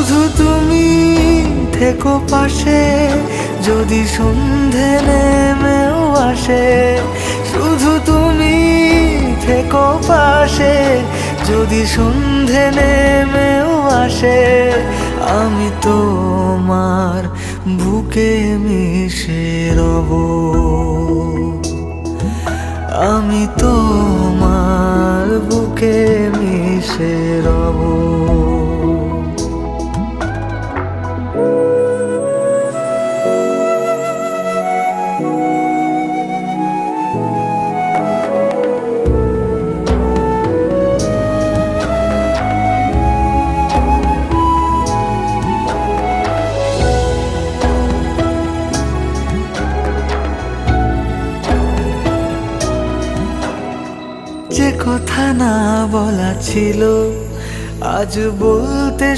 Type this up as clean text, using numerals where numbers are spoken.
শুধু তুমি থেকো পাশে, যদি সন্ধে নেমেও আসে। শুধু তুমি থেকো পাশে, যদি সন্ধে নেমেও আসে। আমি তোমার বুকে মিশে রব, আমি তোমার বুকে মিশে রব। যে কথা না বলা ছিল আজ বলতে